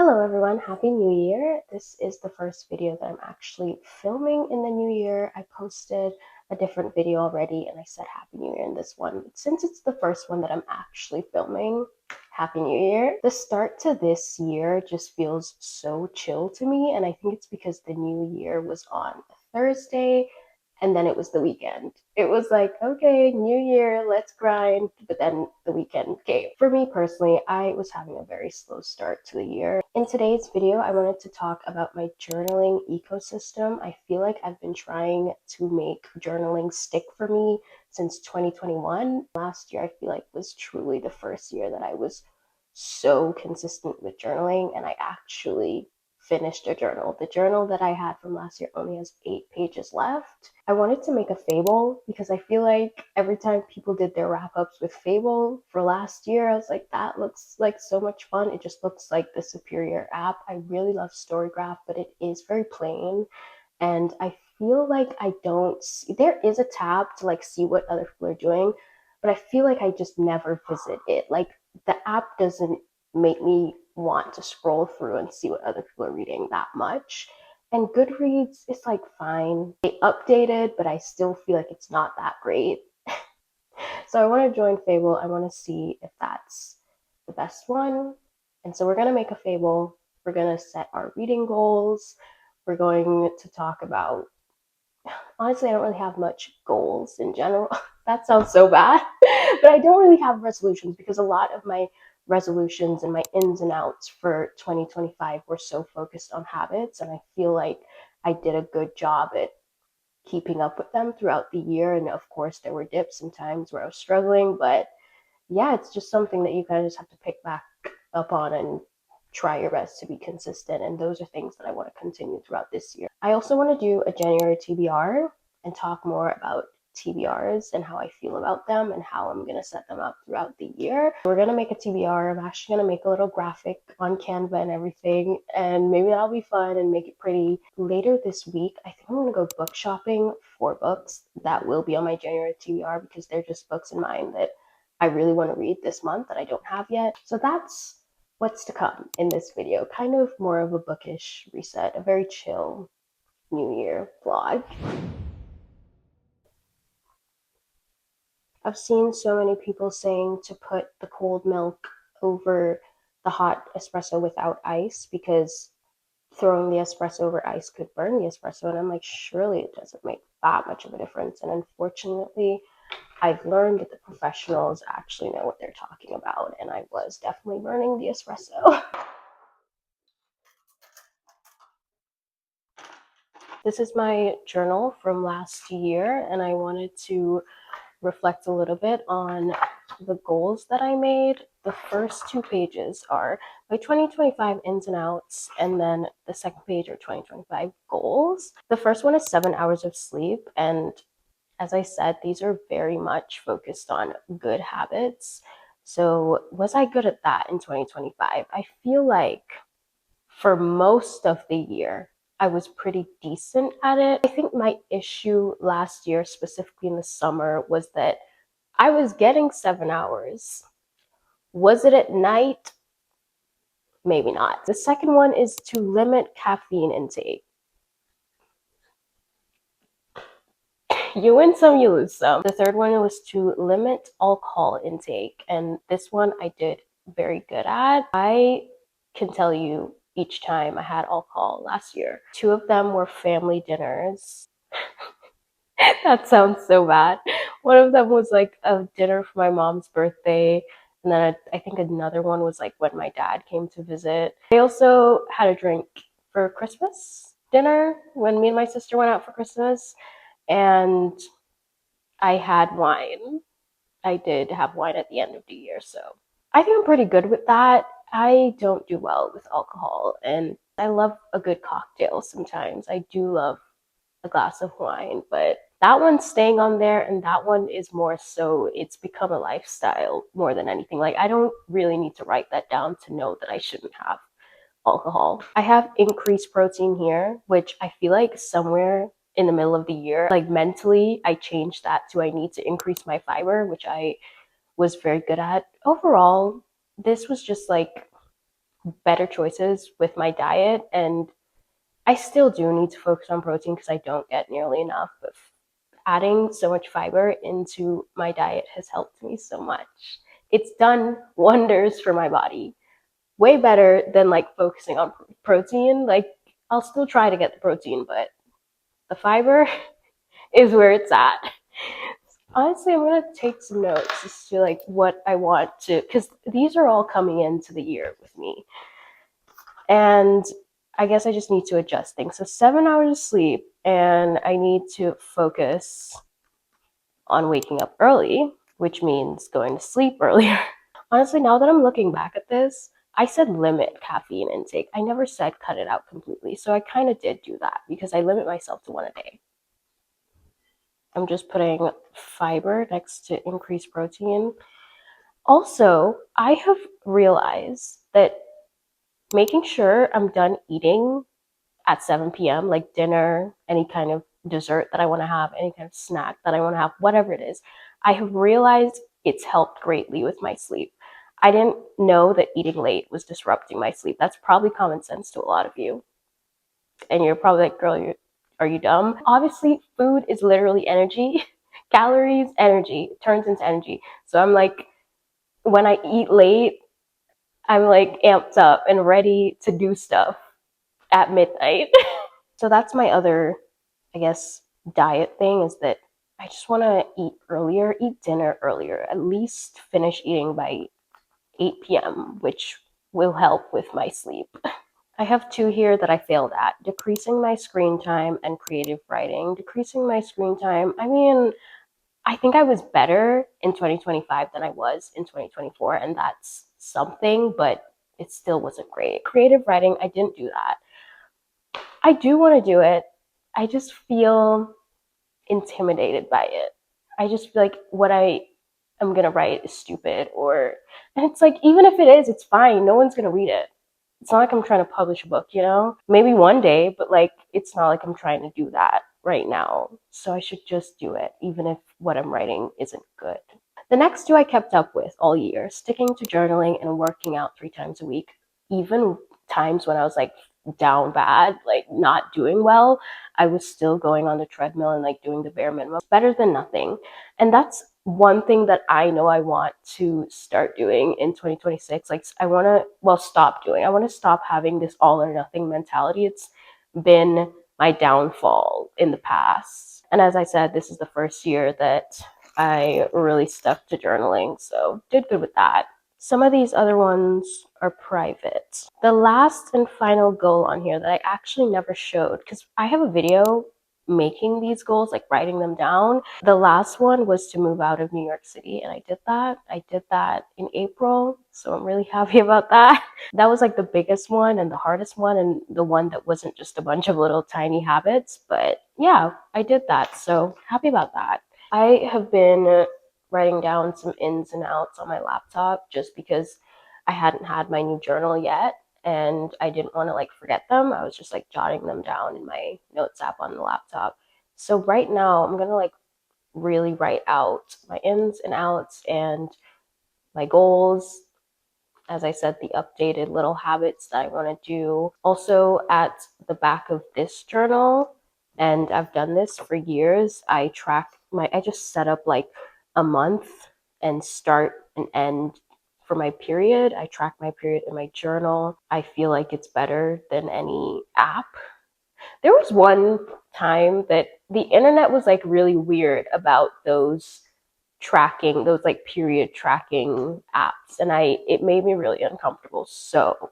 Hello everyone, Happy New Year. This is the first video that I'm actually filming in the new year. I posted a different video already and I said Happy New Year in this one. But since it's the first one that I'm actually filming, Happy New Year. The start to this year just feels so chill to me, and I think it's because the new year was on a Thursday and then it was the weekend. It was like, okay, new year, let's grind. But then the weekend came. For me personally, I was having a very slow start to the year. In today's video, I wanted to talk about my journaling ecosystem. I feel like I've been trying to make journaling stick for me since 2021. Last year, I feel like was truly the first year that I was so consistent with journaling, and I actually finished a journal. The journal that I had from last year only has 8 pages left. I wanted to make a fable because I feel like every time people did their wrap-ups with fable for last year, I was like, that looks like so much fun. It just looks like the superior app. I really love Storygraph, but it is very plain. And I feel like I don't see, there is a tab to like see what other people are doing, but I feel like I just never visit it. Like the app doesn't make me want to scroll through and see what other people are reading that much. And Goodreads is like fine. They updated, but I still feel like it's not that great. So I want to join Fable. I want to see if that's the best one. And so we're going to make a Fable. We're going to set our reading goals. We're going to talk about, honestly, I don't really have much goals in general. That sounds so bad. But I don't really have resolutions because a lot of my resolutions and my ins and outs for 2025 were so focused on habits, and I feel like I did a good job at keeping up with them throughout the year. And of course there were dips and times where I was struggling, but yeah, it's just something that you kind of just have to pick back up on and try your best to be consistent. And those are things that I want to continue throughout this year. I also want to do a January TBR and talk more about TBRs and how I feel about them and how I'm going to set them up throughout the year. We're going to make a TBR. I'm actually going to make a little graphic on Canva and everything, and maybe that'll be fun and make it pretty. Later this week, I think I'm going to go book shopping for books that will be on my January TBR because they're just books in mind that I really want to read this month that I don't have yet. So that's what's to come in this video. Kind of more of a bookish reset, a very chill New Year vlog. I've seen so many people saying to put the cold milk over the hot espresso without ice because throwing the espresso over ice could burn the espresso. And I'm like, surely it doesn't make that much of a difference. And unfortunately, I've learned that the professionals actually know what they're talking about, and I was definitely burning the espresso. This is my journal from last year, and I wanted to reflect a little bit on the goals that I made. The first 2 pages are my 2025 ins and outs, and then the second page are 2025 goals. The first one is 7 hours of sleep, and as I said, these are very much focused on good habits. So was I good at that in 2025? I feel like for most of the year, I was pretty decent at it. I think my issue last year, specifically in the summer, was that I was getting 7 hours. Was it at night? Maybe not. The second one is to limit caffeine intake. You win some, you lose some. The third one was to limit alcohol intake, and this one I did very good at. I can tell you each time I had alcohol last year. 2 of them were family dinners. That sounds so bad. One of them was like a dinner for my mom's birthday, and then I think another one was like when my dad came to visit. I also had a drink for Christmas dinner when me and my sister went out for Christmas, and I had wine. I did have wine at the end of the year, so I think I'm pretty good with that. I don't do well with alcohol, and I love a good cocktail sometimes. I do love a glass of wine, but that one's staying on there, and that one is more so it's become a lifestyle more than anything. Like, I don't really need to write that down to know that I shouldn't have alcohol. I have increased protein here, which I feel like somewhere in the middle of the year, like mentally, I changed that to I need to increase my fiber, which I was very good at. Overall, this was just like better choices with my diet, and I still do need to focus on protein because I don't get nearly enough, but adding so much fiber into my diet has helped me so much. It's done wonders for my body. Way better than like focusing on protein. Like I'll still try to get the protein, but the fiber is where it's at. Honestly, I'm gonna take some notes as to like what I want to, because these are all coming into the year with me. And I guess I just need to adjust things. So 7 hours of sleep, and I need to focus on waking up early, which means going to sleep earlier. Honestly, now that I'm looking back at this, I said limit caffeine intake. I never said cut it out completely. So I kind of did do that because I limit myself to one a day. I'm just putting fiber next to increased protein. Also, I have realized that making sure I'm done eating at 7 p.m., like dinner, any kind of dessert that I want to have, any kind of snack that I want to have, whatever it is, I have realized it's helped greatly with my sleep. I didn't know that eating late was disrupting my sleep. That's probably common sense to a lot of you. And you're probably like, girl, are you dumb? Obviously, food is literally energy. Calories, energy, turns into energy. So I'm like, when I eat late, I'm like amped up and ready to do stuff at midnight. So that's my other, I guess, diet thing is that I just want to eat earlier, eat dinner earlier, at least finish eating by 8 p.m., which will help with my sleep. I have two here that I failed at: decreasing my screen time and creative writing. Decreasing my screen time, I mean, I think I was better in 2025 than I was in 2024, and that's something, but it still wasn't great. Creative writing, I didn't do that. I do want to do it. I just feel intimidated by it. I just feel like what I am going to write is stupid, or, and it's like, even if it is, it's fine. No one's going to read it. It's not like I'm trying to publish a book, you know? Maybe one day, but like, it's not like I'm trying to do that right now. So I should just do it, even if what I'm writing isn't good. The next two I kept up with all year, sticking to journaling and working out 3 times a week. Even times when I was like down bad, like not doing well, I was still going on the treadmill and like doing the bare minimum. It's better than nothing. And that's one thing that I know I want to start doing in 2026. Like I want to, well, stop doing. I want to stop having this all or nothing mentality. It's been my downfall in the past. And as I said, this is the first year that I really stuck to journaling, so did good with that. Some of these other ones are private. The last and final goal on here that I actually never showed, because I have a video making these goals, like writing them down. The last one was to move out of New York City, and I did that. I did that in April, so I'm really happy about that. That was like the biggest one and the hardest one, and the one that wasn't just a bunch of little tiny habits, but yeah, I did that, so happy about that. I have been writing down some ins and outs on my laptop just because I hadn't had my new journal yet and I didn't want to like forget them. I was just like jotting them down in my notes app on the laptop. So right now I'm going to like really write out my ins and outs and my goals. As I said, the updated little habits that I want to do. Also at the back of this journal, and I've done this for years, I just set up like a month and start and end for my period. I track my period in my journal. I feel like it's better than any app. There was one time that the internet was like really weird about those like period tracking apps, and it made me really uncomfortable. So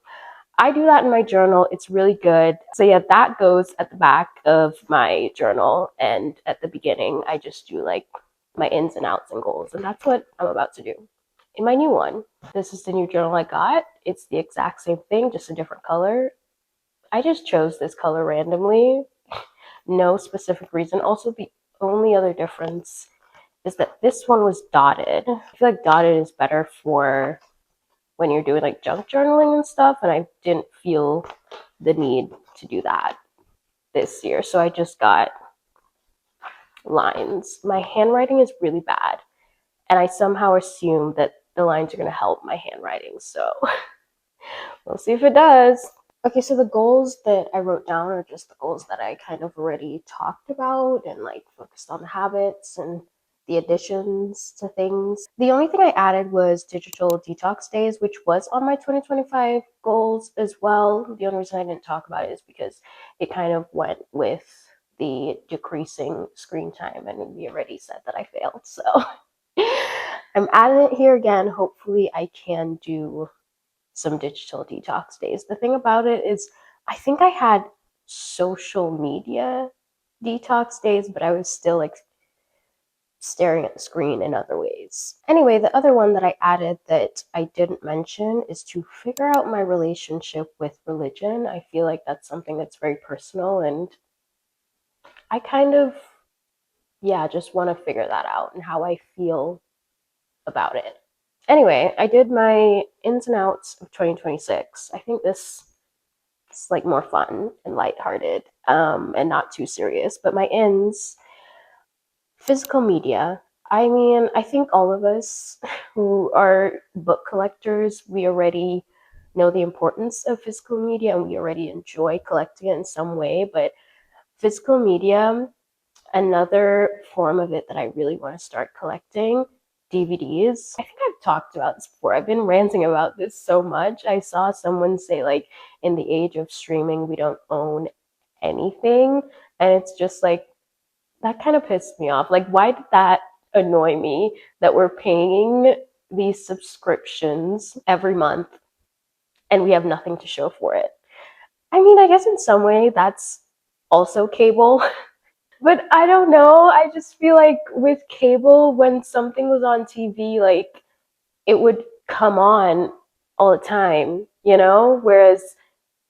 I do that in my journal. It's really good. So yeah, that goes at the back of my journal, and at the beginning I just do like my ins and outs and goals, and that's what I'm about to do in my new one. This is the new journal I got. It's the exact same thing, just a different color. I just chose this color randomly, no specific reason. Also, the only other difference is that this one was dotted. I feel like dotted is better for when you're doing like junk journaling and stuff, and I didn't feel the need to do that this year. So I just got lines. My handwriting is really bad, and I somehow assume that the lines are going to help my handwriting. So We'll see if it does. Okay, so the goals that I wrote down are just the goals that I kind of already talked about and like focused on the habits and the additions to things. The only thing I added was digital detox days, which was on my 2025 goals as well. The only reason I didn't talk about it is because it kind of went with the decreasing screen time, and we already said that I failed. So I'm adding it here again. Hopefully, I can do some digital detox days. The thing about it is, I think I had social media detox days, but I was still like staring at the screen in other ways. Anyway, the other one that I added that I didn't mention is to figure out my relationship with religion. I feel like that's something that's very personal, and I kind of, yeah, just want to figure that out and how I feel about it. Anyway, I did my ins and outs of 2026. I think this is like more fun and lighthearted, and not too serious. But my ins, physical media. I mean, I think all of us who are book collectors, we already know the importance of physical media and we already enjoy collecting it in some way. But physical media, another form of it that I really want to start collecting, DVDs. I think I've talked about this before. I've been ranting about this so much. I saw someone say, like, in the age of streaming, we don't own anything. And it's just like, that kind of pissed me off. Like, why did that annoy me that we're paying these subscriptions every month and we have nothing to show for it? I mean, I guess in some way that's also cable. But I don't know. I just feel like with cable, when something was on TV, like it would come on all the time, you know? Whereas,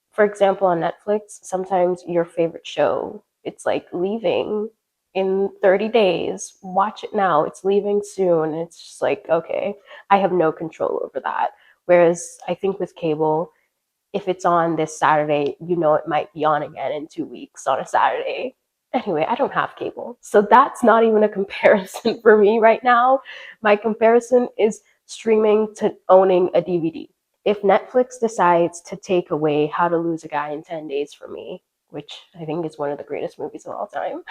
for example, on Netflix, sometimes your favorite show, it's like leaving in 30 days. Watch it now. It's leaving soon. It's just like, okay, I have no control over that. Whereas I think with cable, if it's on this Saturday, you know it might be on again in 2 weeks on a Saturday. Anyway, I don't have cable. So that's not even a comparison for me right now. My comparison is streaming to owning a DVD. If Netflix decides to take away How to Lose a Guy in 10 Days from me, which I think is one of the greatest movies of all time,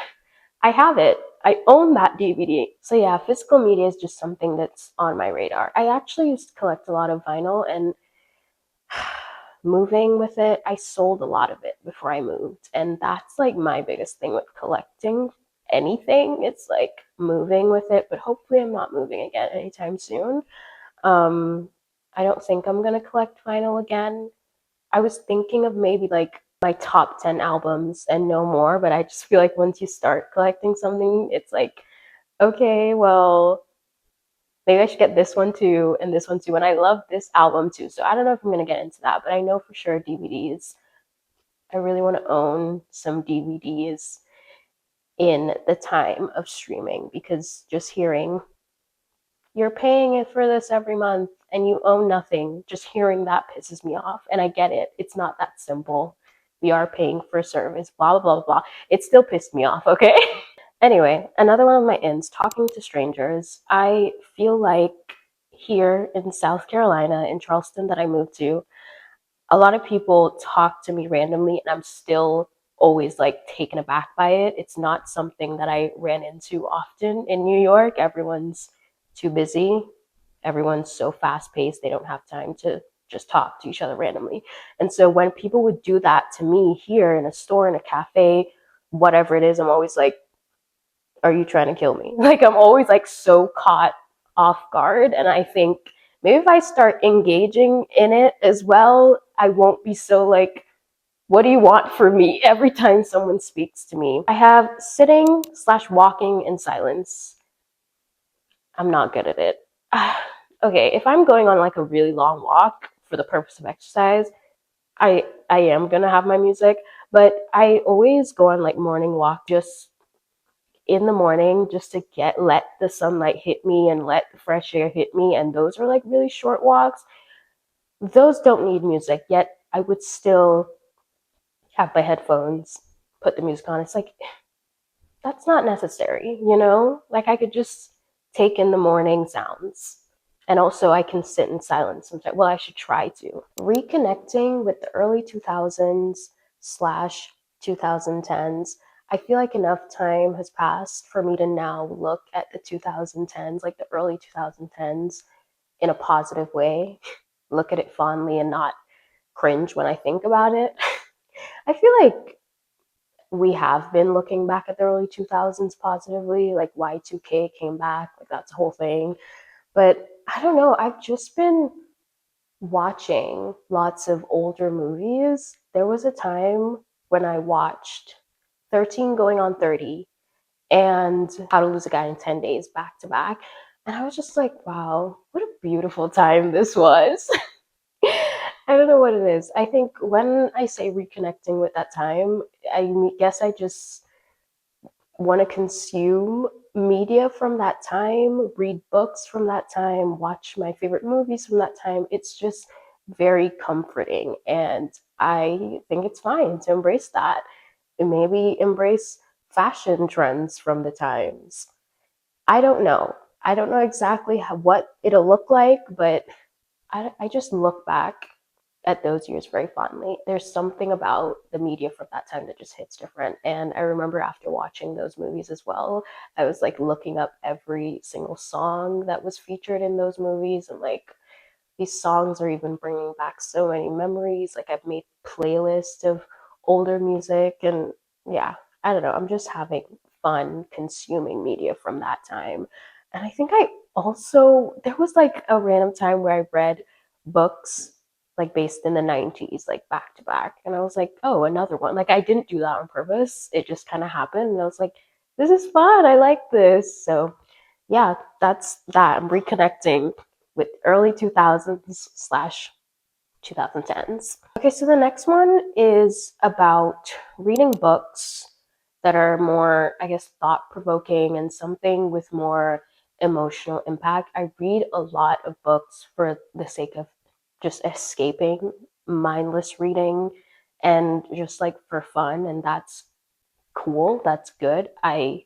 I have it. I own that DVD. So yeah, physical media is just something that's on my radar. I actually used to collect a lot of vinyl, and moving with it, I sold a lot of it before I moved. And that's like my biggest thing with collecting anything. It's like moving with it, but hopefully I'm not moving again anytime soon. Um, I don't think I'm gonna collect vinyl again. I was thinking of maybe like my top 10 albums and no more, but I just feel like once you start collecting something, it's like, okay, well, maybe I should get this one too and this one too. And I love this album too. So I don't know if I'm going to get into that, but I know for sure DVDs. I really want to own some DVDs in the time of streaming, because just hearing you're paying it for this every month and you own nothing, just hearing that pisses me off. And I get it. It's not that simple. We are paying for a service, blah, blah, blah, blah. It still pissed me off, okay? Anyway, another one of my ends, talking to strangers. I feel like here in South Carolina, in Charleston, that I moved to, a lot of people talk to me randomly, and I'm still always like taken aback by it. It's not something that I ran into often in New York. Everyone's too busy. Everyone's so fast paced, they don't have time to just talk to each other randomly. And so when people would do that to me here in a store, in a cafe, whatever it is, I'm always like, are you trying to kill me? Like, I'm always like so caught off guard. And I think maybe if I start engaging in it as well, I won't be so like, what do you want from me every time someone speaks to me? I have sitting slash walking in silence. I'm not good at it. Okay, if I'm going on like a really long walk for the purpose of exercise, I am gonna have my music, but I always go on like morning walk just in the morning, just to let the sunlight hit me and let the fresh air hit me. And those are like really short walks. Those don't need music, yet I would still have my headphones, put the music on. It's like, that's not necessary, you know? Like, I could just take in the morning sounds. And also I can sit in silence sometimes. Well, I should try to. Reconnecting with the early 2000s slash 2010s. I feel like enough time has passed for me to now look at the 2010s, like the early 2010s, in a positive way, look at it fondly and not cringe when I think about it. I feel like we have been looking back at the early 2000s positively, like Y2K came back, like that's a whole thing. But I don't know, I've just been watching lots of older movies. There was a time when I watched 13 Going on 30 and How to Lose a Guy in 10 Days back to back. And I was just like, wow, what a beautiful time this was. I don't know what it is. I think when I say reconnecting with that time, I guess I just want to consume media from that time, read books from that time, watch my favorite movies from that time. It's just very comforting. And I think it's fine to embrace that and maybe embrace fashion trends from the times. I don't know. I don't know exactly what it'll look like, but I just look back at those years very fondly. There's something about the media from that time that just hits different. And I remember after watching those movies as well, I was like looking up every single song that was featured in those movies, and like these songs are even bringing back so many memories. Like I've made playlists of older music, and yeah, I don't know. I'm just having fun consuming media from that time. And I think I also, there was like a random time where I read books like based in the 90s, like back to back. And I was like, oh, another one. Like I didn't do that on purpose. It just kind of happened. And I was like, this is fun. I like this. So yeah, that's that. I'm reconnecting with early 2000s slash 2010s. Okay, so the next one is about reading books that are more, I guess, thought provoking and something with more emotional impact. I read a lot of books for the sake of just escaping mindless reading and just like for fun, and that's cool. That's good. I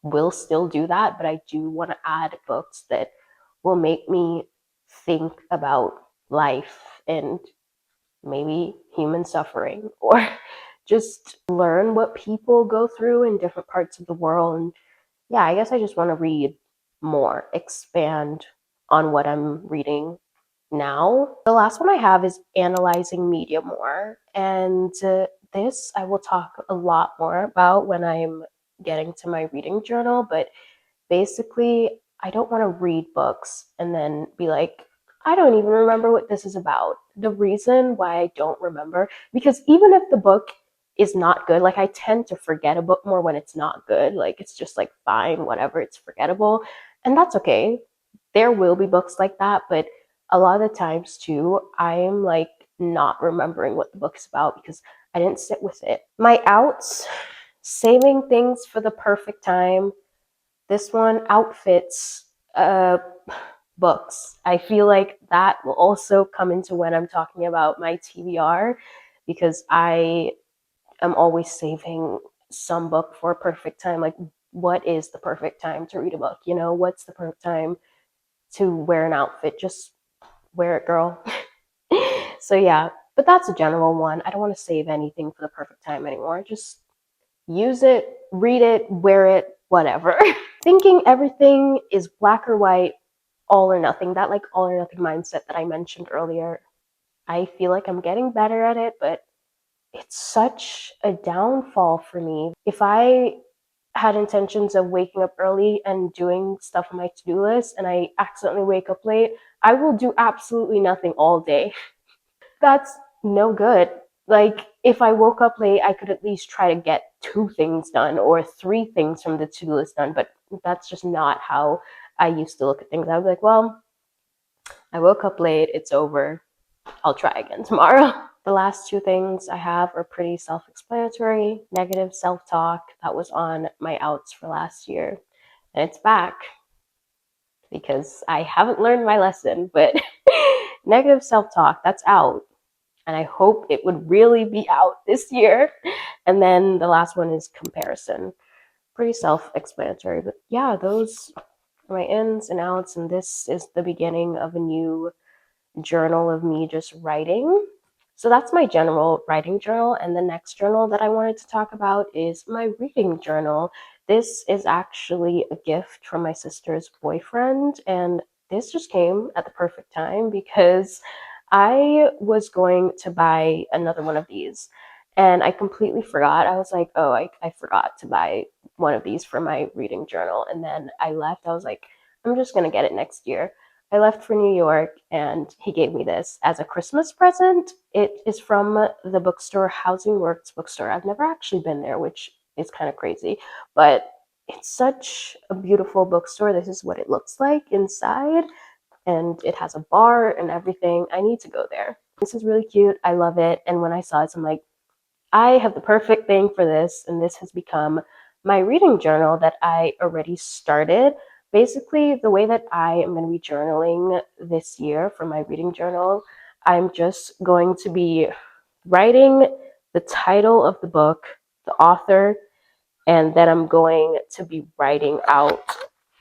will still do that, but I do want to add books that will make me think about life and maybe human suffering, or just learn what people go through in different parts of the world. And yeah, I guess I just want to read more, expand on what I'm reading now. The last one I have is analyzing media more. And this I will talk a lot more about when I'm getting to my reading journal. But basically, I don't want to read books and then be like, I don't even remember what this is about. The reason why I don't remember, because even if the book is not good, like I tend to forget a book more when it's not good. Like it's just like fine, whatever, it's forgettable. And that's okay. There will be books like that, but a lot of the times too, I'm like not remembering what the book is about because I didn't sit with it. My outs, saving things for the perfect time. This one, outfits, books. I feel like that will also come into when I'm talking about my TBR, because I am always saving some book for a perfect time. Like, what is the perfect time to read a book? You know, what's the perfect time to wear an outfit? Just wear it, girl. So, yeah, but that's a general one. I don't want to save anything for the perfect time anymore. Just use it, read it, wear it, whatever. Thinking everything is black or white, all or nothing, that like all or nothing mindset that I mentioned earlier. I feel like I'm getting better at it, but it's such a downfall for me. If I had intentions of waking up early and doing stuff on my to-do list and I accidentally wake up late, I will do absolutely nothing all day. That's no good. Like, if I woke up late, I could at least try to get 2 things done or 3 things from the to-do list done, but that's just not how I used to look at things. I was like, well, I woke up late, it's over. I'll try again tomorrow. The last 2 things I have are pretty self-explanatory. Negative self-talk, that was on my outs for last year, and it's back because I haven't learned my lesson, but negative self-talk, that's out. And I hope it would really be out this year. And then the last one is comparison. Pretty self-explanatory, but yeah, those my ins and outs, and this is the beginning of a new journal of me just writing. So that's my general writing journal. And the next journal that I wanted to talk about is my reading journal. This is actually a gift from my sister's boyfriend. And this just came at the perfect time because I was going to buy another one of these. And I completely forgot. I was like, oh, I forgot to buy one of these for my reading journal. And then I left. I was like, I'm just going to get it next year. I left for New York and he gave me this as a Christmas present. It is from the bookstore Housing Works bookstore. I've never actually been there, which is kind of crazy, but it's such a beautiful bookstore. This is what it looks like inside, and it has a bar and everything. I need to go there. This is really cute. I love it. And when I saw it, I'm like, I have the perfect thing for this, and this has become my reading journal that I already started. Basically, the way that I am going to be journaling this year for my reading journal, I'm just going to be writing the title of the book, the author, and then I'm going to be writing out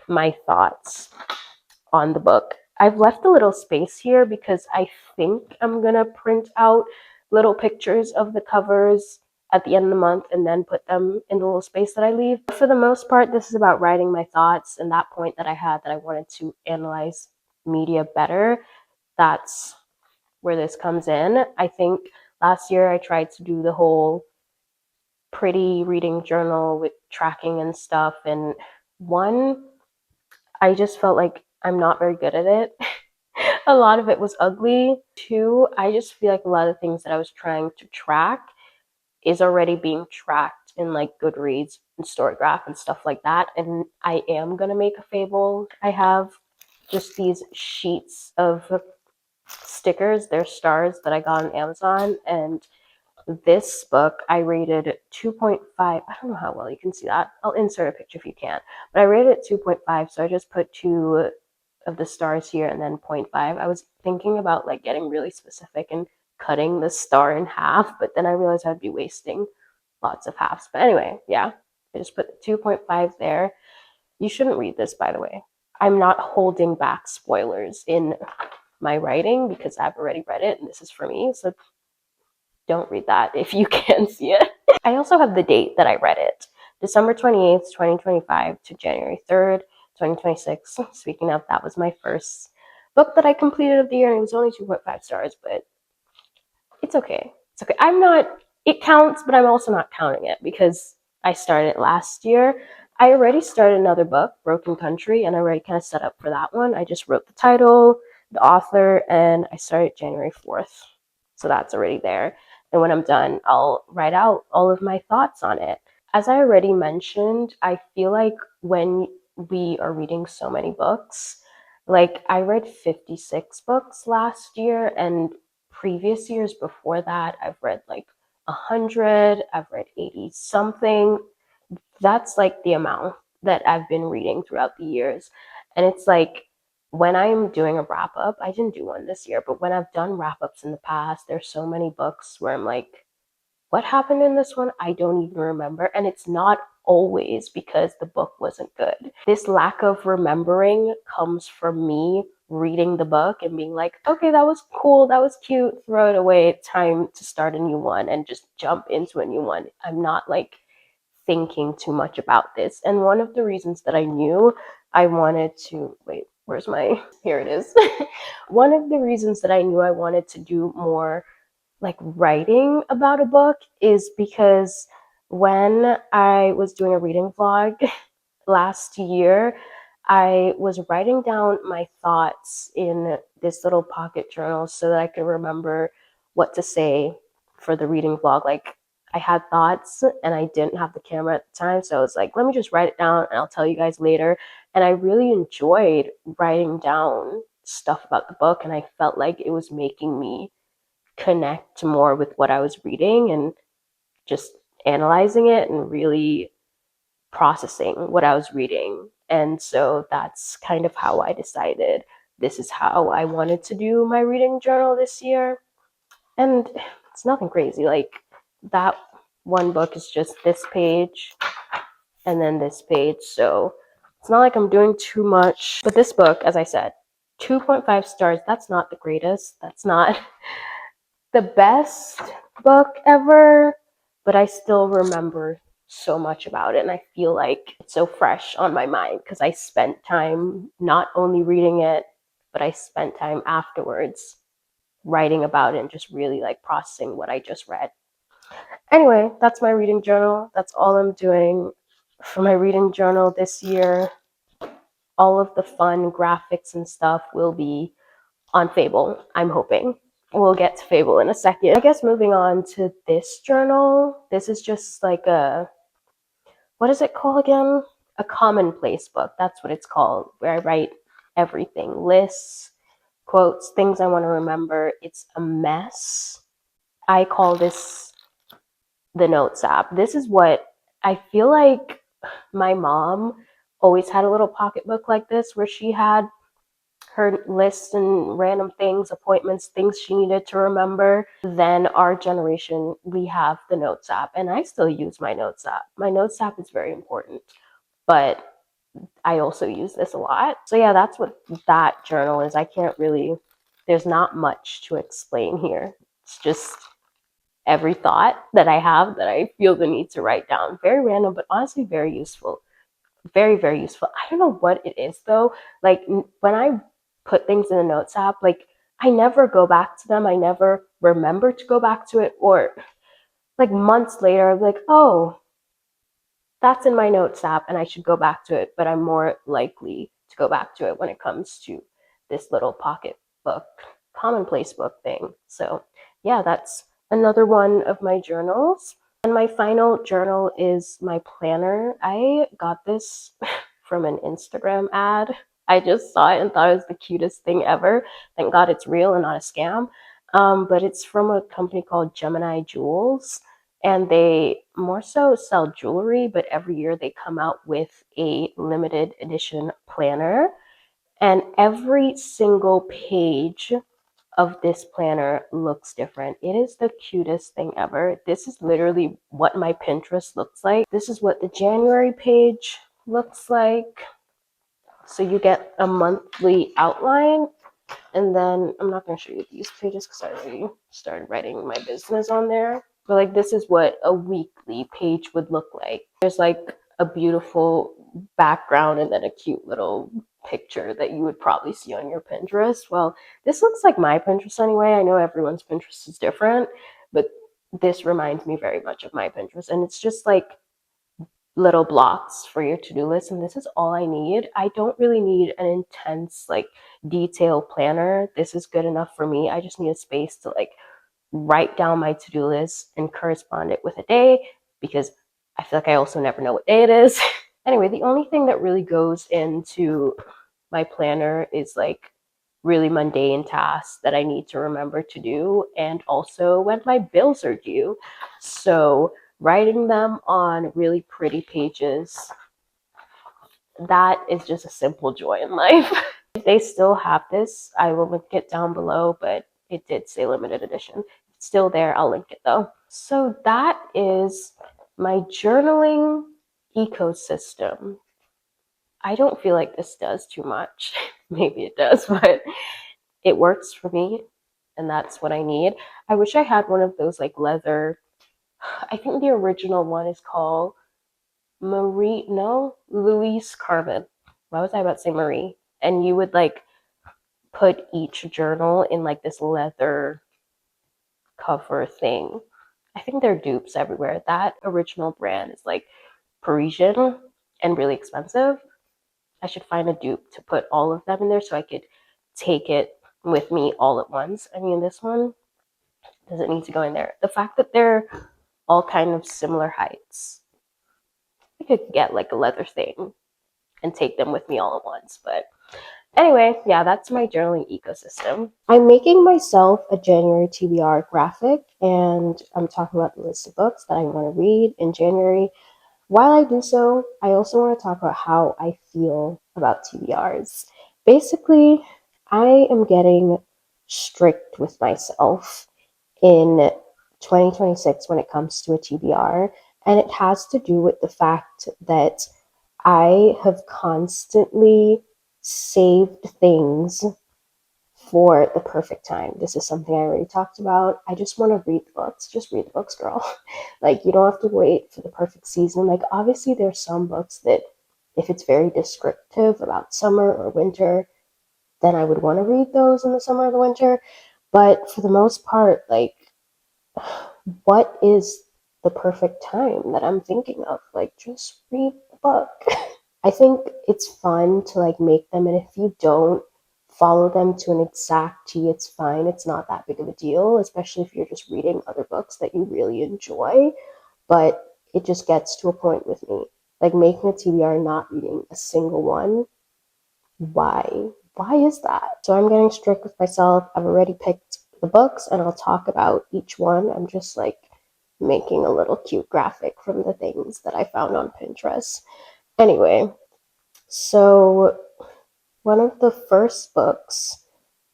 my thoughts on the book. I've left a little space here because I think I'm gonna print out little pictures of the covers at the end of the month and then put them in the little space that I leave. For the most part, this is about writing my thoughts and that point that I had that I wanted to analyze media better. That's where this comes in. I think last year I tried to do the whole pretty reading journal with tracking and stuff, and one, I just felt like I'm not very good at it. A lot of it was ugly. Two, I just feel like a lot of things that I was trying to track is already being tracked in like Goodreads and Storygraph and stuff like that. And I am gonna make a fable. I have just these sheets of stickers. They're stars that I got on Amazon, and this book I rated 2.5. I don't know how well you can see that. I'll insert a picture if you can. But I rated it 2.5, so I just put 2 of the stars here and then 0.5. I was thinking about like getting really specific and cutting the star in half, but then I realized I'd be wasting lots of halves. But anyway, yeah, I just put 2.5 there. You shouldn't read this, by the way. I'm not holding back spoilers in my writing because I've already read it and this is for me. So don't read that if you can see it. I also have the date that I read it. December 28th, 2025 to January 3rd, 2026. Speaking of, that was my first book that I completed of the year, and it was only 2.5 stars, but it's okay. It's okay. I'm not, it counts, but I'm also not counting it because I started it last year. I already started another book, Broken Country, and I already kind of set up for that one. I just wrote the title, the author, and I started January 4th. So that's already there. And when I'm done, I'll write out all of my thoughts on it. As I already mentioned, I feel like when we are reading so many books, like I read 56 books last year, and previous years before that, I've read like 100, I've read 80 something. That's like the amount that I've been reading throughout the years. And it's like when I'm doing a wrap up, I didn't do one this year, but when I've done wrap ups in the past, there's so many books where I'm like, what happened in this one? I don't even remember. And it's not always because the book wasn't good. This lack of remembering comes from me reading the book and being like, okay, that was cool, that was cute, throw it away, time to start a new one and just jump into a new one. I'm not like thinking too much about this. And one of the reasons that I knew I wanted to, wait, where's my, here it is. One of the reasons that I knew I wanted to do more like writing about a book is because when I was doing a reading vlog last year, I was writing down my thoughts in this little pocket journal so that I could remember what to say for the reading vlog. Like, I had thoughts and I didn't have the camera at the time, so I was like, let me just write it down and I'll tell you guys later. And I really enjoyed writing down stuff about the book, and I felt like it was making me connect more with what I was reading and just analyzing it and really processing what I was reading. And so that's kind of how I decided this is how I wanted to do my reading journal this year. And it's nothing crazy. Like, that one book is just this page and then this page. So It's not like I'm doing too much. But this book, as I said, 2.5 stars. That's not the greatest. That's not the best book ever, but I still remember so much about it, and I feel like it's so fresh on my mind because I spent time not only reading it, but I spent time afterwards writing about it and just really like processing what I just read. Anyway, that's my reading journal. That's all I'm doing for my reading journal this year. All of the fun graphics and stuff will be on Fable, I'm hoping. We'll get to Fable in a second. I guess moving on to this journal, this is just like what is it called again? A commonplace book. That's what it's called, where I write everything, lists, quotes, things I want to remember. It's a mess. I call this the notes app. This is what I feel like my mom always had a little pocketbook like this where she had her lists and random things, appointments, things she needed to remember. Then our generation, we have the notes app, and I still use my notes app. My notes app is very important, but I also use this a lot. So yeah, that's what that journal is. I can't really, there's not much to explain here. It's just every thought that I have that I feel the need to write down. Very random, but honestly very useful. Very, very useful. I don't know what it is though. Like when I put things in a notes app, like I never go back to them. I never remember to go back to it, or like months later, I'm like, oh, that's in my notes app and I should go back to it. But I'm more likely to go back to it when it comes to this little pocket book, commonplace book thing. So yeah, that's another one of my journals. And my final journal is my planner. I got this from an Instagram ad. I just saw it and thought it was the cutest thing ever. Thank God it's real and not a scam. But it's from a company called Gemini Jewels, and they more so sell jewelry, but every year they come out with a limited edition planner. And every single page of this planner looks different. It is the cutest thing ever. This is literally what my Pinterest looks like. This is what the January page looks like. So you get a monthly outline, and then I'm not going to show you these pages because I already started writing my business on there. But like this is what a weekly page would look like. There's like a beautiful background and then a cute little picture that you would probably see on your Pinterest. Well, this looks like my Pinterest anyway. I know everyone's Pinterest is different, but this reminds me very much of my Pinterest. And it's just like little blocks for your to-do list, and this is all I need. I don't really need an intense like detailed planner. This is good enough for me. I just need a space to like write down my to-do list and correspond it with a day, because I feel like I also never know what day it is. Anyway, the only thing that really goes into my planner is like really mundane tasks that I need to remember to do, and also when my bills are due. So writing them on really pretty pages, that is just a simple joy in life. If they still have this, I will link it down below, but it did say limited edition. It's still there, I'll link it though. So that is my journaling ecosystem. I don't feel like this does too much. Maybe it does, but it works for me, and that's what I need. I wish I had one of those like leather, I think the original one is called Louise Carmen. Why was I about to say Marie? And you would like put each journal in like this leather cover thing. I think there are dupes everywhere. That original brand is like Parisian and really expensive. I should find a dupe to put all of them in there so I could take it with me all at once. I mean, this one doesn't need to go in there. The fact that they're all kind of similar heights, I could get like a leather thing and take them with me all at once. But anyway, yeah, that's my journaling ecosystem. I'm making myself a January TBR graphic, and I'm talking about the list of books that I want to read in January. While I do so, I also want to talk about how I feel about TBRs. Basically, I am getting strict with myself in 2026 when it comes to a TBR, and it has to do with the fact that I have constantly saved things for the perfect time. This is something I already talked about. I just want to read the books. Just read the books, girl. Like, you don't have to wait for the perfect season. Like, obviously, there's some books that, if it's very descriptive about summer or winter, then I would want to read those in the summer or the winter. But for the most part, like, what is the perfect time that I'm thinking of? Like, just read the book. I think it's fun to like make them, and if you don't follow them to an exact T, it's fine. It's not that big of a deal, especially if you're just reading other books that you really enjoy. But it just gets to a point with me. Like making a TBR and not reading a single one. Why? Why is that? So I'm getting strict with myself. I've already picked the books and I'll talk about each one. I'm just like making a little cute graphic from the things that I found on Pinterest. Anyway, so one of the first books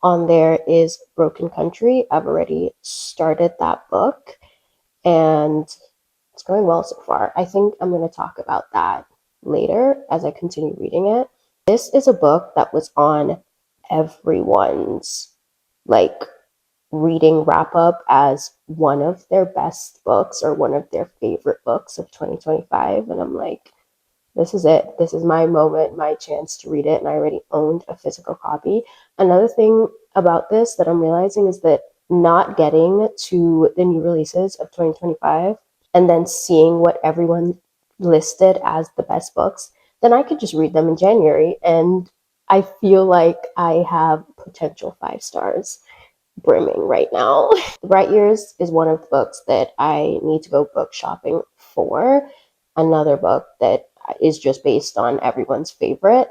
on there is Broken Country. I've already started that book and it's going well so far. I think I'm going to talk about that later as I continue reading it. This is a book that was on everyone's like reading wrap up as one of their best books or one of their favorite books of 2025. And I'm like, this is it. This is my moment, my chance to read it. And I already owned a physical copy. Another thing about this that I'm realizing is that not getting to the new releases of 2025 and then seeing what everyone listed as the best books, then I could just read them in January. And I feel like I have potential 5 stars brimming right now. The Bright Years is one of the books that I need to go book shopping for. Another book that is just based on everyone's favorite.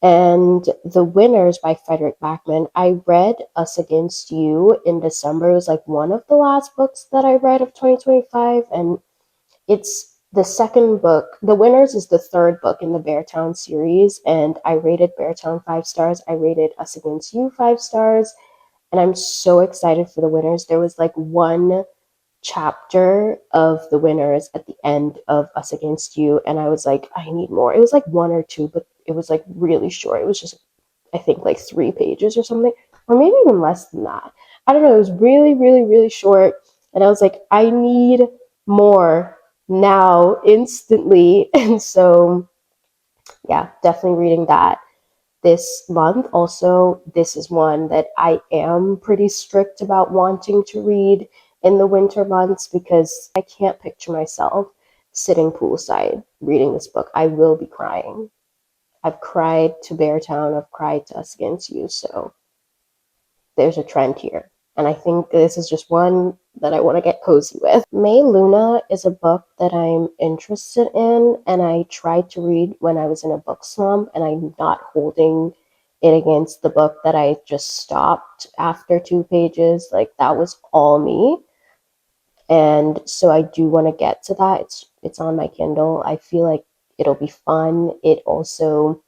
And The Winners by Frederick Backman. I read Us Against You in December. It was like one of the last books that I read of 2025. And it's the second book. The Winners is the third book in the Beartown series. And I rated Beartown 5 stars. I rated Us Against You 5 stars. And I'm so excited for The Winners. There was like one chapter of The Winners at the end of Us Against You, and I was like, I need more. It was like one or two, but it was like really short. It was just, I think, like 3 pages or something, or maybe even less than that. I don't know. It was really, really, really short, and I was like, I need more now, instantly. And so, yeah, definitely reading that this month. Also, this is one that I am pretty strict about wanting to read in the winter months because I can't picture myself sitting poolside reading this book. I will be crying. I've cried to Beartown, I've cried to Us Against You, so there's a trend here. And I think this is just one that I want to get cozy with. May Luna is a book that I'm interested in, and I tried to read when I was in a book slump, and I'm not holding it against the book that I just stopped after 2 pages. Like, that was all me. And so I do want to get to that. It's on my Kindle. I feel like it'll be fun. It also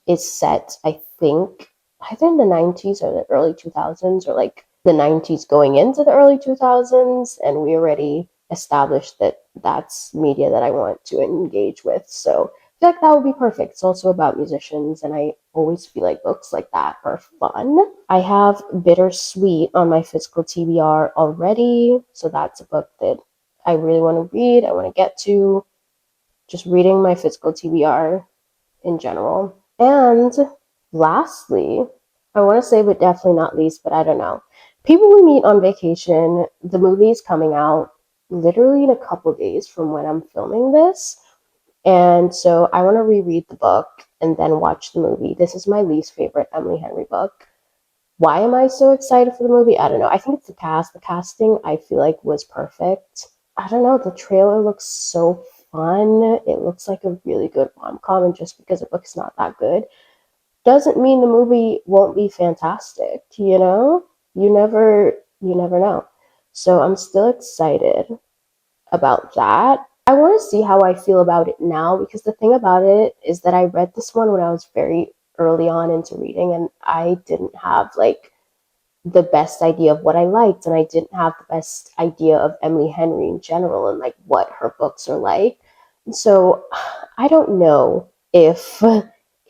is set, I think, either in the 90s or the early 2000s, or like the 90s going into the early 2000s. And we already established that that's media that I want to engage with. So I feel like that would be perfect. It's also about musicians, and I always feel like books like that are fun. I have Bittersweet on my physical TBR already. So that's a book that I really want to read. I want to get to. Just reading my physical TBR in general. And lastly, I want to say, but definitely not least, but I don't know. People We Meet on Vacation, the movie is coming out literally in a couple days from when I'm filming this. And so I want to reread the book and then watch the movie. This is my least favorite Emily Henry book. Why am I so excited for the movie? I don't know. I think it's the cast. The casting, I feel like, was perfect. I don't know. The trailer looks so fun. It looks like a really good rom-com, and just because a book's not that good doesn't mean the movie won't be fantastic, you know? You never know. So I'm still excited about that. I want to see how I feel about it now, because the thing about it is that I read this one when I was very early on into reading, and I didn't have like the best idea of what I liked, and I didn't have the best idea of Emily Henry in general and like what her books are like. And so I don't know if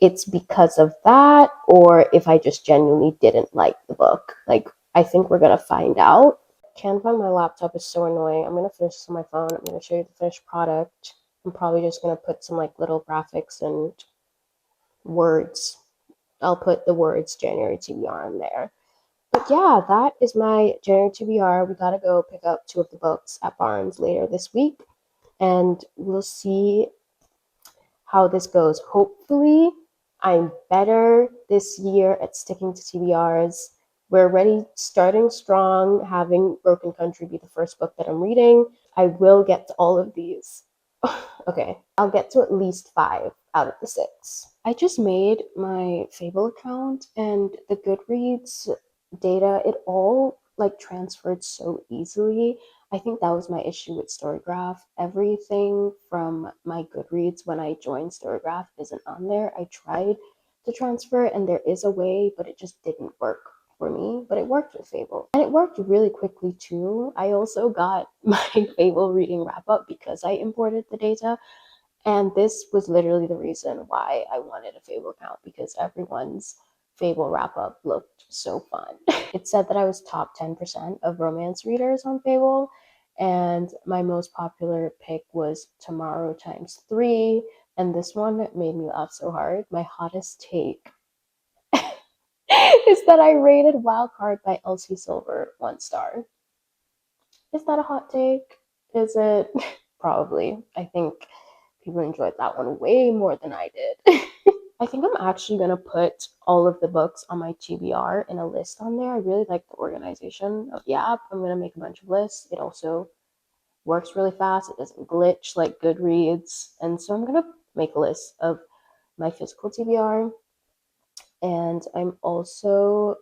it's because of that or if I just genuinely didn't like the book. Like, I think we're gonna find out. Canva on my laptop is so annoying. I'm gonna finish this on my phone. I'm gonna show you the finished product. I'm probably just gonna put some like little graphics and words. I'll put the words January TBR in there. But yeah, that is my January TBR. We gotta go pick up 2 of the books at Barnes later this week, and we'll see how this goes. Hopefully, I'm better this year at sticking to TBRs. We're already starting strong, having Broken Country be the first book that I'm reading. I will get to all of these. Okay, I'll get to at least 5 out of the 6. I just made my Fable account, and the Goodreads data, it all like transferred so easily. I think that was my issue with Storygraph. Everything from my Goodreads when I joined Storygraph isn't on there. I tried to transfer and there is a way, but it just didn't work for me. But it worked with Fable. And it worked really quickly too. I also got my Fable reading wrap up because I imported the data. And this was literally the reason why I wanted a Fable account, because everyone's Fable wrap up looked so fun. It said that I was top 10% of romance readers on Fable, and my most popular pick was Tomorrow times 3, and this one made me laugh so hard. My hottest take is that I rated Wildcard by Elsie Silver 1 star. Is that a hot take? Is it? Probably. I think people enjoyed that one way more than I did. I think I'm actually going to put all of the books on my TBR in a list on there. I really like the organization of the app. I'm going to make a bunch of lists. It also works really fast. It doesn't glitch like Goodreads. And so I'm going to make a list of my physical TBR. And I'm also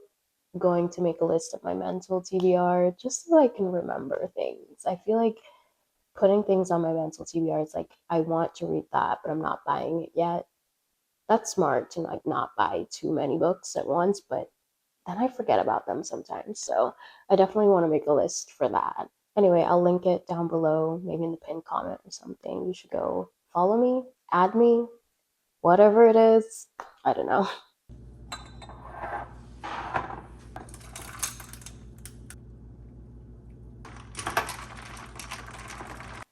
going to make a list of my mental TBR just so I can remember things. I feel like putting things on my mental TBR is like, I want to read that, but I'm not buying it yet. That's smart to like not buy too many books at once, but then I forget about them sometimes. So I definitely want to make a list for that. Anyway, I'll link it down below, maybe in the pinned comment or something. You should go follow me, add me, whatever it is. I don't know.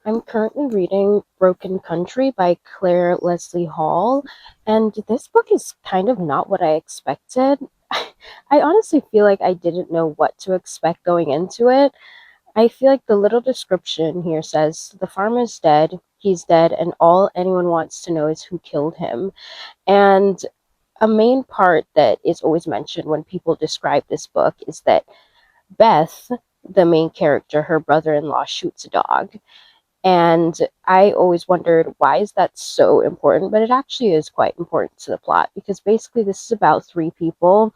I'm currently reading Broken Country by Claire Leslie Hall, and this book is kind of not what I expected. I honestly feel like I didn't know what to expect going into it. I feel like the little description here says, the farmer's dead, he's dead, and all anyone wants to know is who killed him. And a main part that is always mentioned when people describe this book is that Beth, the main character, her brother-in-law, shoots a dog. And I always wondered, why is that so important? But it actually is quite important to the plot, because basically this is about 3 people,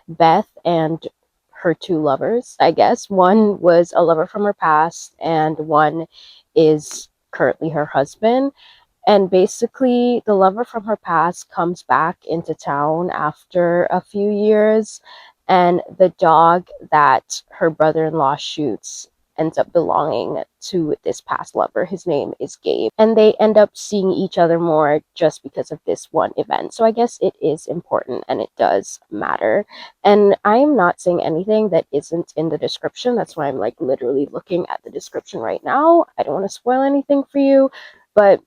Beth and her 2 lovers, I guess. One was a lover from her past, and one is currently her husband. And basically, the lover from her past comes back into town after a few years, and the dog that her brother-in-law shoots ends up belonging to this past lover. His name is Gabe. And they end up seeing each other more just because of this one event. So I guess it is important and it does matter. And I am not saying anything that isn't in the description. That's why I'm like literally looking at the description right now. I don't want to spoil anything for you, but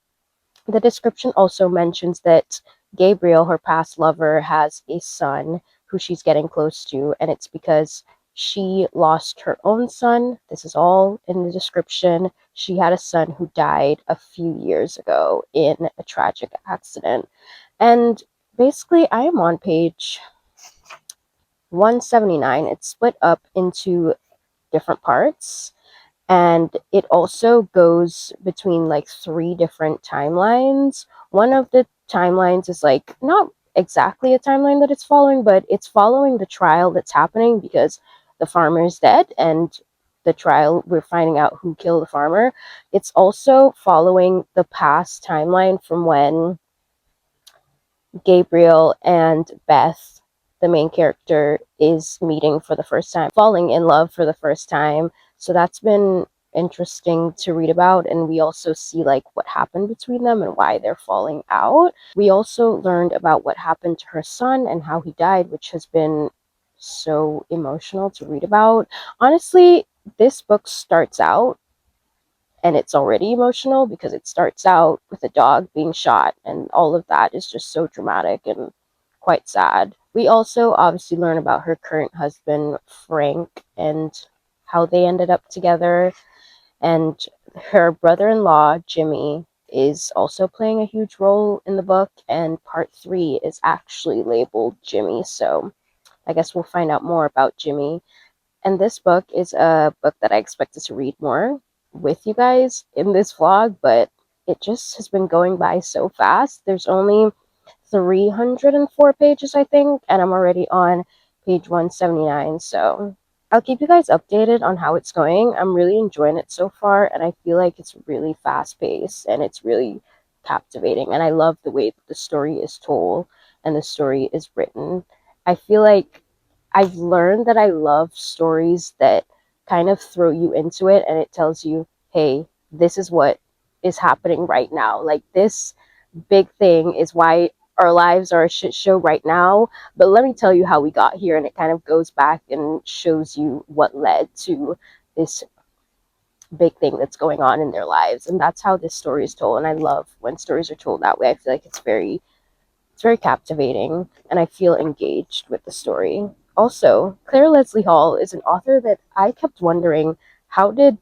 the description also mentions that Gabriel, her past lover, has a son who she's getting close to, and it's because she lost her own son. This is all in the description. She had a son who died a few years ago in a tragic accident. And basically, I am on page 179. It's split up into different parts, and it also goes between like 3 different timelines. One of the timelines is like not exactly a timeline that it's following, but it's following the trial that's happening because the farmer is dead, and the trial, we're finding out who killed the farmer. It's also following the past timeline from when Gabriel and Beth, the main character, is meeting for the first time, falling in love for the first time. So that's been interesting to read about, and we also see like what happened between them and why they're falling out. We also learned about what happened to her son and how he died, which has been so emotional to read about. Honestly, this book starts out and it's already emotional because it starts out with a dog being shot, and all of that is just so dramatic and quite sad. We also obviously learn about her current husband, Frank, and how they ended up together, and her brother-in-law, Jimmy, is also playing a huge role in the book, and part 3 is actually labeled Jimmy, so I guess we'll find out more about Jimmy. And this book is a book that I expected to read more with you guys in this vlog, but it just has been going by so fast. There's only 304 pages, I think, and I'm already on page 179, so I'll keep you guys updated on how it's going. I'm really enjoying it so far, and I feel like it's really fast-paced, and it's really captivating, and I love the way that the story is told and the story is written. I feel like I've learned that I love stories that kind of throw you into it, and it tells you, hey, this is what is happening right now. Like, this big thing is why our lives are a shit show right now, but let me tell you how we got here. And it kind of goes back and shows you what led to this big thing that's going on in their lives. And that's how this story is told. And I love when stories are told that way. I feel like it's very captivating, and I feel engaged with the story. Also, Claire Leslie Hall is an author that I kept wondering, how did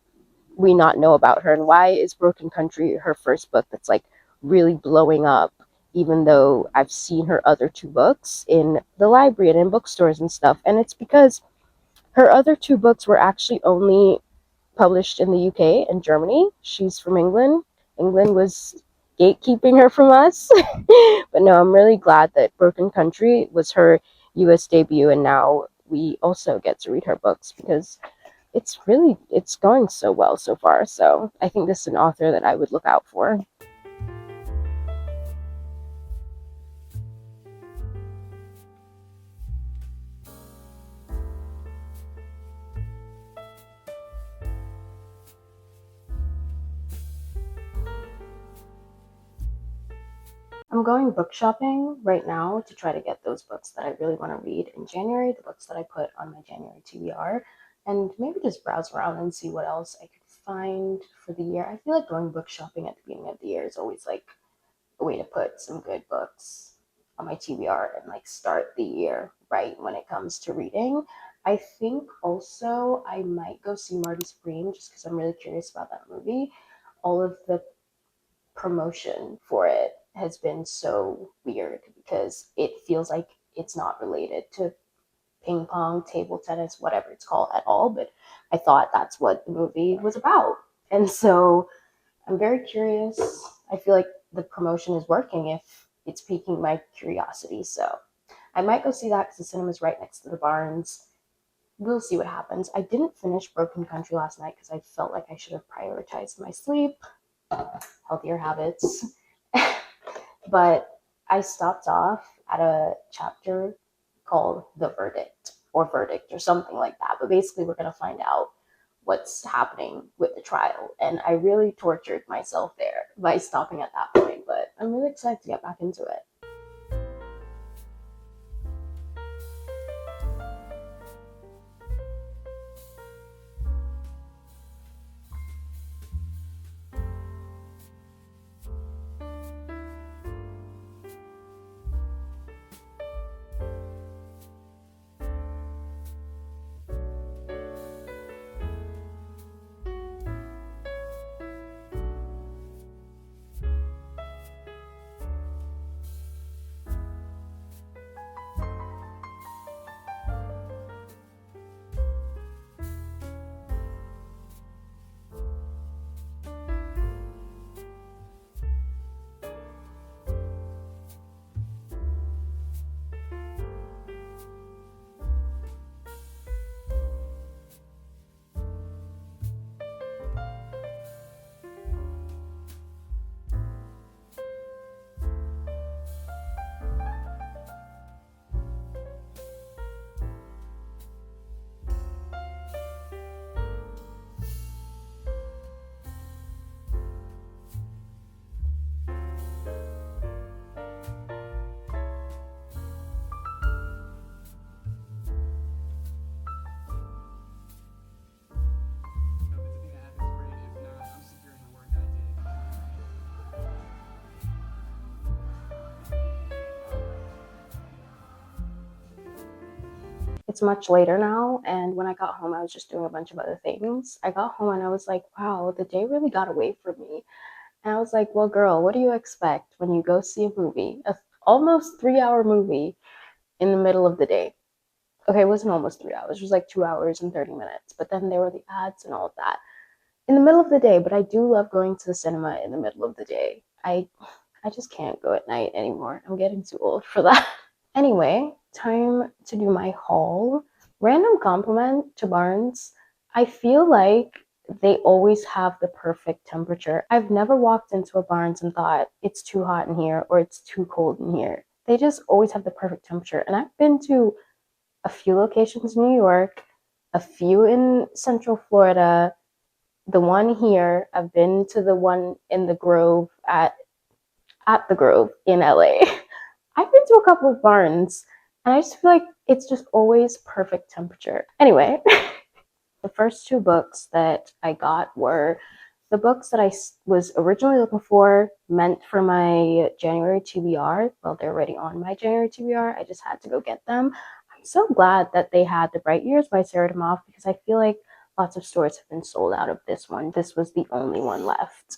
we not know about her, and why is Broken Country her first book that's like really blowing up, even though I've seen her other 2 books in the library and in bookstores and stuff. And it's because her other 2 books were actually only published in the UK and Germany. She's from England. England was gatekeeping her from us. But no, I'm really glad that Broken Country was her US debut, and now we also get to read her books because it's going so well so far. So I think this is an author that I would look out for. I'm going book shopping right now to try to get those books that I really want to read in January, the books that I put on my January TBR, and maybe just browse around and see what else I could find for the year. I feel like going book shopping at the beginning of the year is always like a way to put some good books on my TBR and like start the year right when it comes to reading. I think also I might go see Marty just because I'm really curious about that movie. All of the promotion for it has been so weird because it feels like it's not related to ping pong, table tennis, whatever it's called at all. But I thought that's what the movie was about. And so I'm very curious. I feel like the promotion is working if it's piquing my curiosity. So I might go see that because the cinema's right next to the Barnes. We'll see what happens. I didn't finish Broken Country last night because I felt like I should have prioritized my sleep, healthier habits. But I stopped off at a chapter called The Verdict or Verdict or something like that. But basically, we're going to find out what's happening with the trial. And I really tortured myself there by stopping at that point. But I'm really excited to get back into it. It's much later now, and when I got home, I was just doing a bunch of other things. I got home and I was like, wow, the day really got away from me. And I was like, well, girl, what do you expect when you go see a movie, a almost 3 hour movie in the middle of the day? Okay, it wasn't almost 3 hours, it was like 2 hours and 30 minutes, but then there were the ads and all of that in the middle of the day. But I do love going to the cinema in the middle of the day. I just can't go at night anymore. I'm getting too old for that. Anyway, time to do my haul. Random compliment to Barnes. I feel like they always have the perfect temperature. I've never walked into a Barnes and thought it's too hot in here or it's too cold in here. They just always have the perfect temperature. And I've been to a few locations in New York, a few in Central Florida, the one here. I've been to the one in the Grove at the Grove in LA. I've been to a couple of Barnes, and I just feel like it's just always perfect temperature. Anyway, the first two books that I got were the books that I was originally looking for, meant for my January TBR. Well, they're already on my January TBR. I just had to go get them. I'm so glad that they had The Bright Years by Sarah DeMoff, because I feel like lots of stores have been sold out of this one. This was the only one left.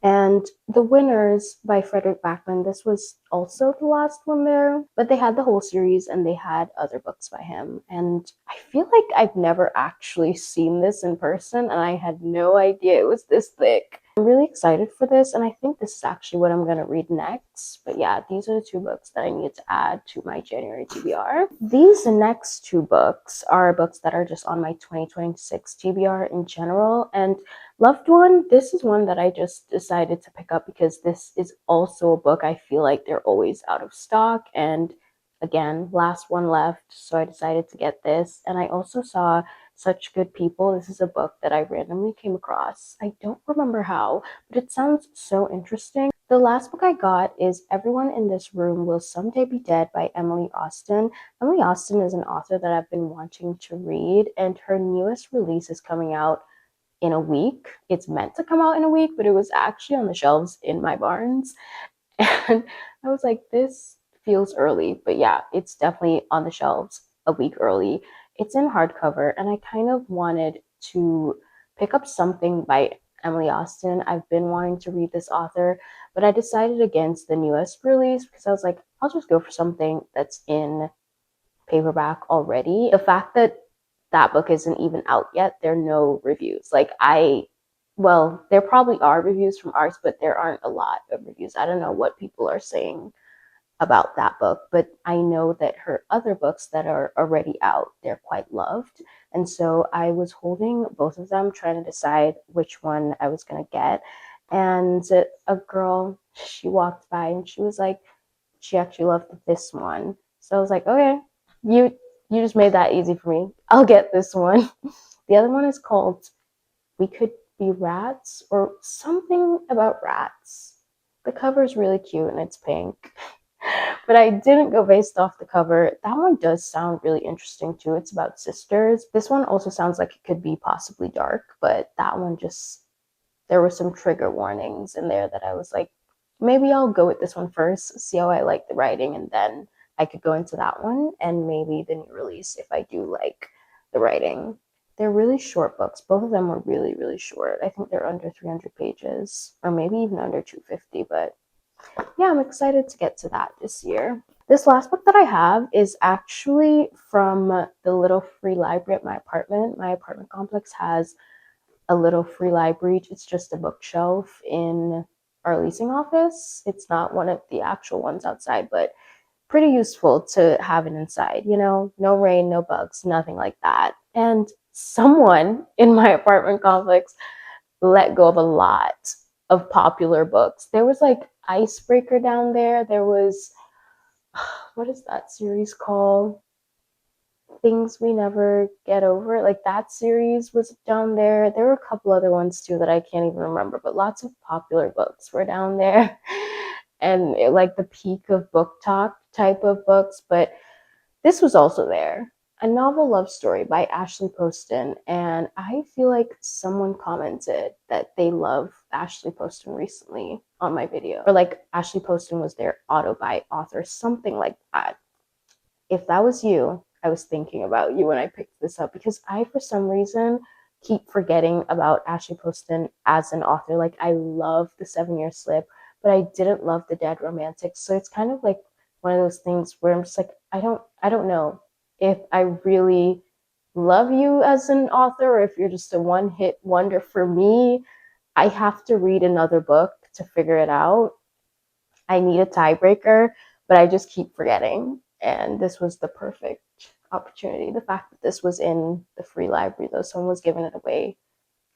And The Winners by Frederick Backman, this was also the last one there, but they had the whole series and they had other books by him. And I feel like I've never actually seen this in person, and I had no idea it was this thick. I'm really excited for this, and I think this is actually what I'm going to read next. But yeah, these are the two books that I need to add to my January TBR. These next two books are books that are just on my 2026 TBR in general. And Loved One, this is one that I just decided to pick up because this is also a book I feel like they're always out of stock. And again, last one left, so I decided to get this. And I also saw Such Good People. This is a book that I randomly came across. I don't remember how, but it sounds so interesting. The last book I got is Everyone in This Room Will Someday Be Dead by Emily Austen. Emily Austen is an author that I've been wanting to read, and her newest release is coming out in a week. It's meant to come out in a week, but it was actually on the shelves in my Barnes. And I was like, this feels early. But yeah, it's definitely on the shelves a week early. It's in hardcover, and I kind of wanted to pick up something by Emily Austen. I've been wanting to read this author, but I decided against the newest release because I was like, I'll just go for something that's in paperback already. The fact that that book isn't even out yet, there are no reviews. Well, there probably are reviews from Arts, but there aren't a lot of reviews. I don't know what people are saying about that book, but I know that her other books that are already out, they're quite loved. And so I was holding both of them, trying to decide which one I was going to get. And a girl, she walked by and she was like, she actually loved this one. So I was like, okay, you just made that easy for me. I'll get this one. The other one is called We Could Be Rats, or something about rats. The cover is really cute and it's pink. But I didn't go based off the cover. That one does sound really interesting too. It's about sisters. This one also sounds like it could be possibly dark, but that one just, there were some trigger warnings in there that I was like, maybe I'll go with this one first, see how I like the writing, and then I could go into that one and maybe the new release if I do like the writing. They're really short books. Both of them were really, really short. I think they're under 300 pages, or maybe even under 250, but yeah, I'm excited to get to that this year. This last book that I have is actually from the little free library at my apartment. My apartment complex has a little free library. It's just a bookshelf in our leasing office. It's not one of the actual ones outside, but pretty useful to have it inside, you know, no rain, no bugs, nothing like that. And someone in my apartment complex let go of a lot of popular books. There was like Icebreaker down there. There was, what is that series called? Things We Never Get Over. Like that series was down there. There were a couple other ones too that I can't even remember, but lots of popular books were down there. And like the peak of book talk type of books, but this was also there. A Novel Love Story by Ashley Poston. And I feel like someone commented that they love Ashley Poston recently on my video. Or like Ashley Poston was their auto-buy author, something like that. If that was you, I was thinking about you when I picked this up, because I, for some reason, keep forgetting about Ashley Poston as an author. Like, I love The 7-Year Slip, but I didn't love The Dead Romantics. So it's kind of like one of those things where I'm just like, I don't know if I really love you as an author, or if you're just a one-hit wonder. For me, I have to read another book to figure it out. I need a tiebreaker, but I just keep forgetting. And this was the perfect opportunity. The fact that this was in the free library, though, someone was giving it away,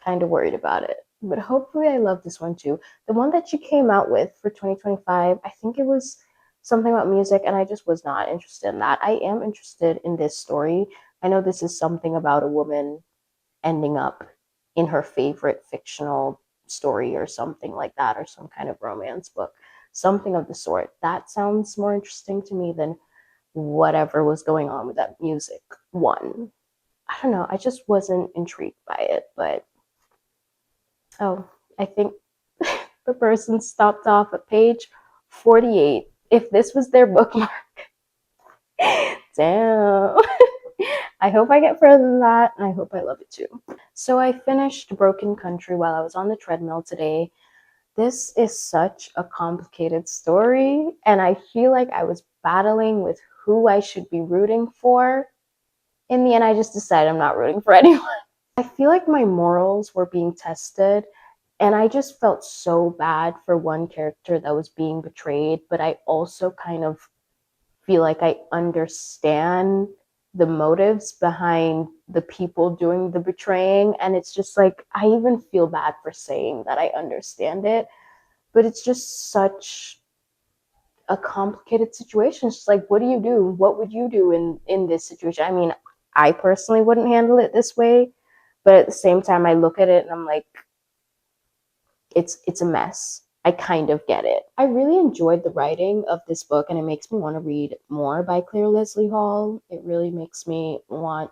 kind of worried about it. But hopefully I love this one too. The one that she came out with for 2025, I think it was something about music, and I just was not interested in that. I am interested in this story. I know this is something about a woman ending up in her favorite fictional story or something like that, or some kind of romance book, something of the sort. That sounds more interesting to me than whatever was going on with that music one. I don't know, I just wasn't intrigued by it. But oh, I think the person stopped off at page 48. If this was their bookmark, damn. I hope I get further than that, and I hope I love it too. So I finished Broken Country while I was on the treadmill today. This is such a complicated story, and I feel like I was battling with who I should be rooting for. In the end, I just decided I'm not rooting for anyone. I feel like my morals were being tested, and I just felt so bad for one character that was being betrayed, but I also kind of feel like I understand the motives behind the people doing the betraying. And it's just like, I even feel bad for saying that I understand it, but it's just such a complicated situation. It's just like, what do you do? What would you do in this situation? I mean, I personally wouldn't handle it this way, but at the same time, I look at it and I'm like, it's a mess. I kind of get it. I really enjoyed the writing of this book, and it makes me want to read more by Claire Leslie Hall. It really makes me want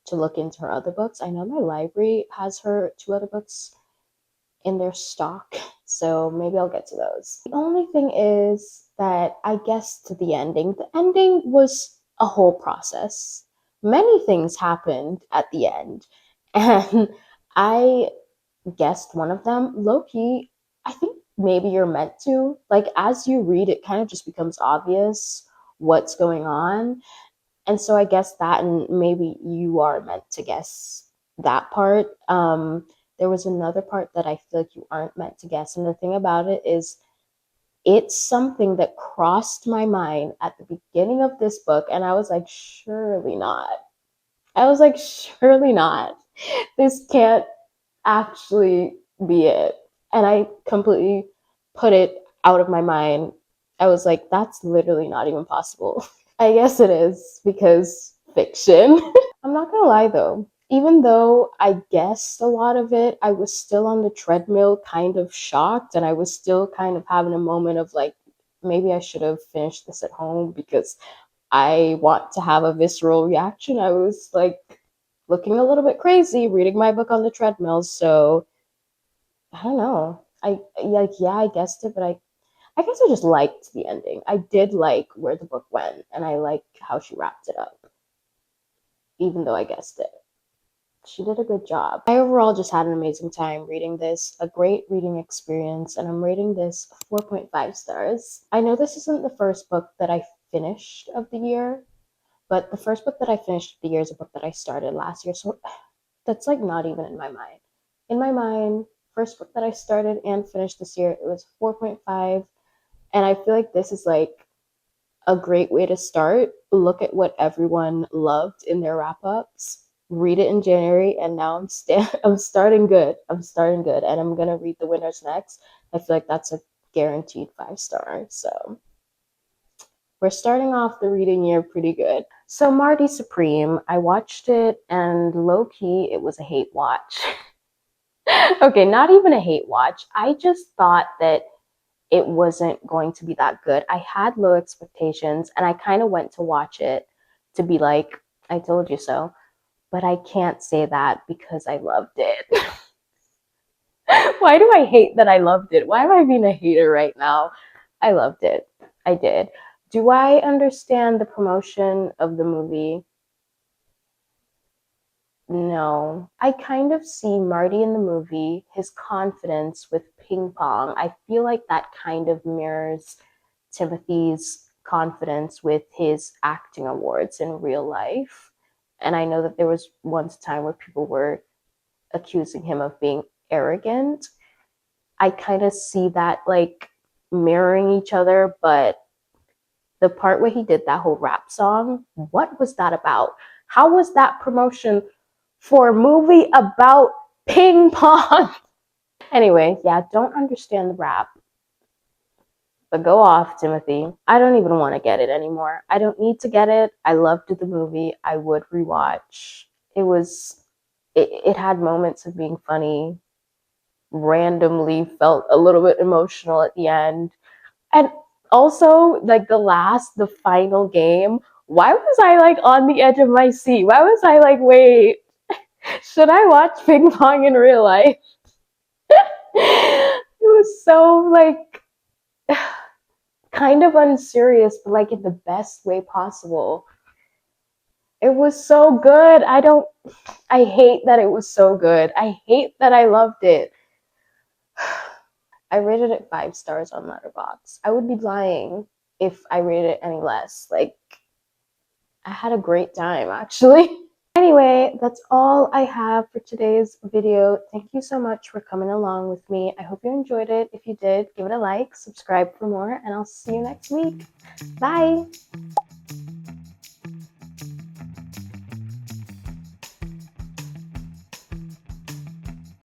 to look into her other books. I know my library has her 2 other books in their stock, so maybe I'll get to those. The only thing is that I guess to the ending. The ending was a whole process. Many things happened at the end, and I guessed one of them. Low-key, I think maybe you're meant to. Like, as you read, it kind of just becomes obvious what's going on. And so I guess that, and maybe you are meant to guess that part. There was another part that I feel like you aren't meant to guess. And the thing about it is, it's something that crossed my mind at the beginning of this book. And I was like, surely not. I was like, surely not. This can't actually be it. And I completely put it out of my mind. I was like, that's literally not even possible. I guess it is, because fiction. I'm not gonna lie though, even though I guessed a lot of it, I was still on the treadmill kind of shocked, and I was still kind of having a moment of like, maybe I should have finished this at home, because I want to have a visceral reaction. I was like looking a little bit crazy reading my book on the treadmill. So I don't know. I like, yeah, I guessed it, but I guess I just liked the ending. I did like where the book went, and I like how she wrapped it up, even though I guessed it. She did a good job. I overall just had an amazing time reading this, a great reading experience, and I'm rating this 4.5 stars. I know this isn't the first book that I finished of the year, but the first book that I finished of the year is a book that I started last year, so that's like not even in my mind. In my mind, first book that I started and finished this year, it was 4.5, and I feel like this is like a great way to start. Look at what everyone loved in their wrap ups. Read it in January, and now I'm starting good. I'm starting good, and I'm gonna read the winners next. I feel like that's a guaranteed 5 star. So we're starting off the reading year pretty good. So Marty Supreme, I watched it, and low key, it was a hate watch. Okay, not even a hate watch. I just thought that it wasn't going to be that good. I had low expectations, and I kind of went to watch it to be like, I told you so. But I can't say that because I loved it. Why do I hate that I loved it? Why am I being a hater right now? I loved it. I did. Do I understand the promotion of the movie? No. I kind of see Marty in the movie, his confidence with ping pong. I feel like that kind of mirrors Timothy's confidence with his acting awards in real life. And I know that there was once a time where people were accusing him of being arrogant. I kind of see that like mirroring each other, but the part where he did that whole rap song, what was that about? How was that promotion for a movie about ping pong? Anyway, yeah, don't understand the rap, but go off, Timothy. I don't even want to get it anymore. I don't need to get it. I loved the movie. I would rewatch. It had moments of being funny, randomly felt a little bit emotional at the end. And also, like the final game, why was I like on the edge of my seat? Why was I like, wait, should I watch ping pong in real life? It was so like kind of unserious, but like in the best way possible. It was so good. I hate that it was so good. I hate that I loved it. I rated it 5 stars on Letterboxd. I would be lying if I rated it any less. Like, I had a great time, actually. Anyway, that's all I have for today's video. Thank you so much for coming along with me. I hope you enjoyed it. If you did, give it a like, subscribe for more, and I'll see you next week. Bye!